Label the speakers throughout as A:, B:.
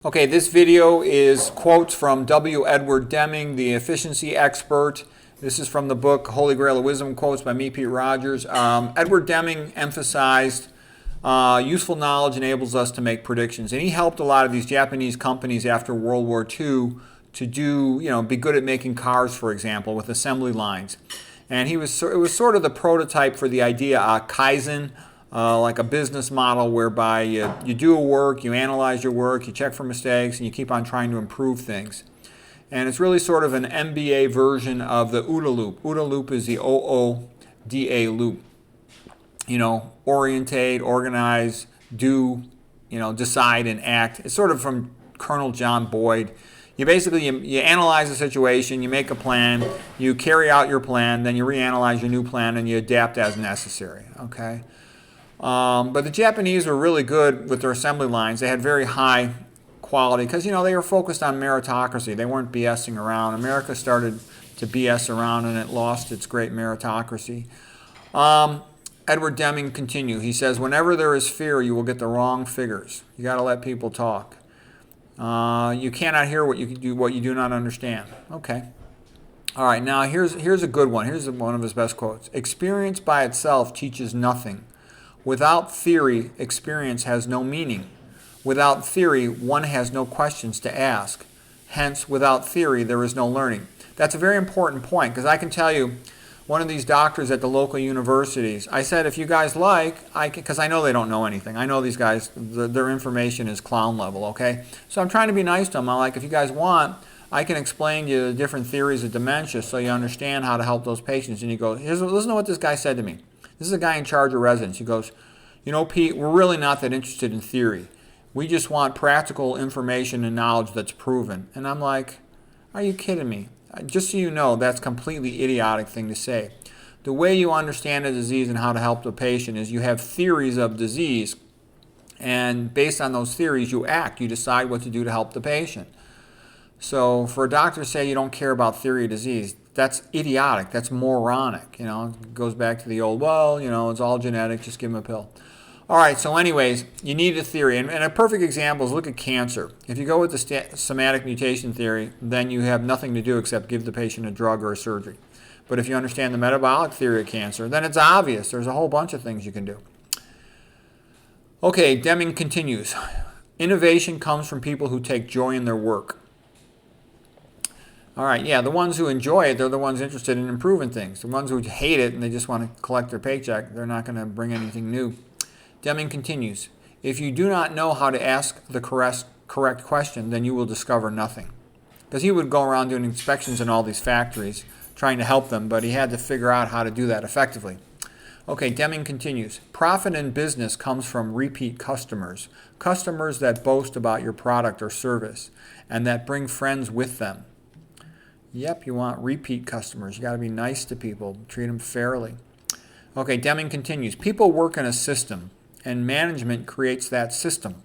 A: Okay, this video is quotes from W. Edward Deming, the efficiency expert. This is from the book Holy Grail of Wisdom, quotes by me, Pete Rogers. Edward Deming emphasized useful knowledge enables us to make predictions. And he helped a lot of these Japanese companies after World War II to be good at making cars, for example, with assembly lines. And it was sort of the prototype for the idea Kaizen, like a business model whereby you do a work, you analyze your work, you check for mistakes, and you keep on trying to improve things. And it's really sort of an MBA version of the OODA loop. OODA loop is the OODA loop. Orientate, organize, do, decide and act. It's sort of from Colonel John Boyd. You basically you analyze the situation, you make a plan, you carry out your plan, then you reanalyze your new plan and you adapt as necessary. Okay. But the Japanese were really good with their assembly lines. They had very high quality because, they were focused on meritocracy. They weren't BSing around. America started to BS around and it lost its great meritocracy. Edward Deming continues. He says, whenever there is fear, you will get the wrong figures. You got to let people talk. You cannot hear what you do not understand. Okay. All right, now here's a good one. Here's one of his best quotes. Experience by itself teaches nothing. Without theory, experience has no meaning. Without theory, one has no questions to ask. Hence, without theory, there is no learning. That's a very important point because I can tell you, one of these doctors at the local universities, I said, if you guys like, because I know they don't know anything. I know these guys, their information is clown level, okay? So I'm trying to be nice to them. I'm like, if you guys want, I can explain to you the different theories of dementia so you understand how to help those patients. And you go, listen to what this guy said to me. This is a guy in charge of residents. He goes, Pete, we're really not that interested in theory. We just want practical information and knowledge that's proven. And I'm like, are you kidding me? Just so you know, that's a completely idiotic thing to say. The way you understand a disease and how to help the patient is you have theories of disease, and based on those theories, you act. You decide what to do to help the patient. So for a doctor to say you don't care about theory of disease, that's idiotic. That's moronic. It goes back to the old, it's all genetic, just give them a pill. All right, so anyways, you need a theory. And a perfect example is look at cancer. If you go with the somatic mutation theory, then you have nothing to do except give the patient a drug or a surgery. But if you understand the metabolic theory of cancer, then it's obvious. There's a whole bunch of things you can do. Okay, Deming continues. Innovation comes from people who take joy in their work. All right, yeah, the ones who enjoy it, they're the ones interested in improving things. The ones who hate it and they just want to collect their paycheck, they're not going to bring anything new. Deming continues, if you do not know how to ask the correct question, then you will discover nothing. Because he would go around doing inspections in all these factories, trying to help them, but he had to figure out how to do that effectively. Okay, Deming continues, profit in business comes from repeat customers, customers that boast about your product or service, and that bring friends with them. Yep, you want repeat customers. You got to be nice to people, treat them fairly. Okay, Deming continues. People work in a system, and management creates that system.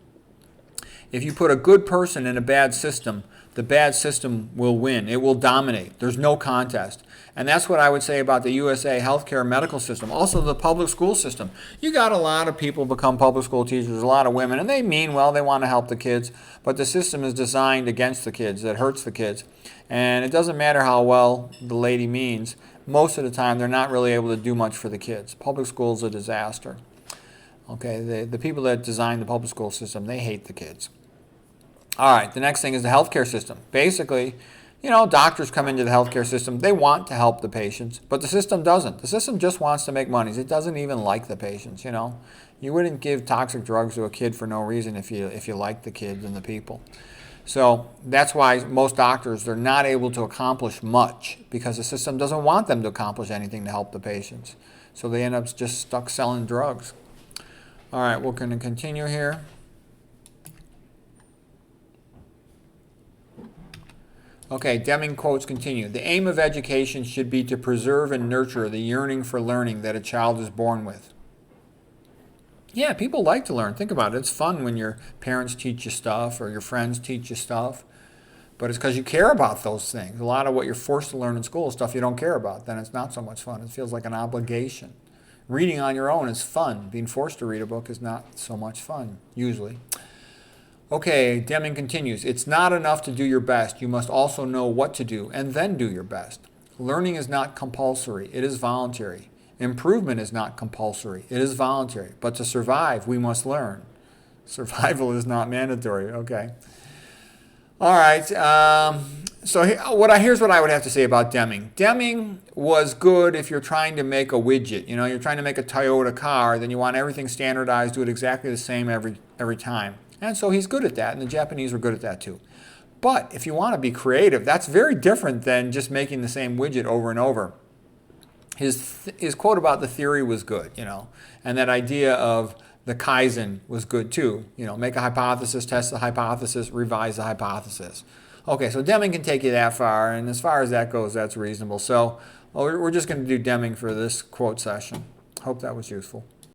A: If you put a good person in a bad system, the bad system will win. It will dominate. There's no contest. And that's what I would say about the USA healthcare medical system. Also the public school system. You got a lot of people become public school teachers, a lot of women, and they mean well, they want to help the kids, but the system is designed against the kids. It hurts the kids. And it doesn't matter how well the lady means. Most of the time, they're not really able to do much for the kids. Public school is a disaster. Okay, the people that design the public school system, they hate the kids. All right, the next thing is the healthcare system. Basically, doctors come into the healthcare system. They want to help the patients, but the system doesn't. The system just wants to make money. It doesn't even like the patients, You wouldn't give toxic drugs to a kid for no reason if you like the kids and the people. So that's why most doctors, they're not able to accomplish much because the system doesn't want them to accomplish anything to help the patients. So they end up just stuck selling drugs. All right, we're going to continue here. Okay, Deming quotes continue. The aim of education should be to preserve and nurture the yearning for learning that a child is born with. Yeah, people like to learn. Think about it. It's fun when your parents teach you stuff or your friends teach you stuff. But it's because you care about those things. A lot of what you're forced to learn in school is stuff you don't care about. Then it's not so much fun. It feels like an obligation. Reading on your own is fun. Being forced to read a book is not so much fun, usually. Okay, Deming continues. It's not enough to do your best. You must also know what to do and then do your best. Learning is not compulsory. It is voluntary. Improvement is not compulsory. It is voluntary. But to survive, we must learn. Survival is not mandatory. Okay. All right. Here's what I would have to say about Deming. Deming was good if you're trying to make a widget. You know, you're trying to make a Toyota car, then you want everything standardized, do it exactly the same every time. And so he's good at that, and the Japanese were good at that too. But if you want to be creative, that's very different than just making the same widget over and over. His quote about the theory was good, you know, and that idea of the Kaizen was good too. You know, make a hypothesis, test the hypothesis, revise the hypothesis. Okay, so Deming can take you that far, and as far as that goes, that's reasonable. So we're just going to do Deming for this quote session. Hope that was useful.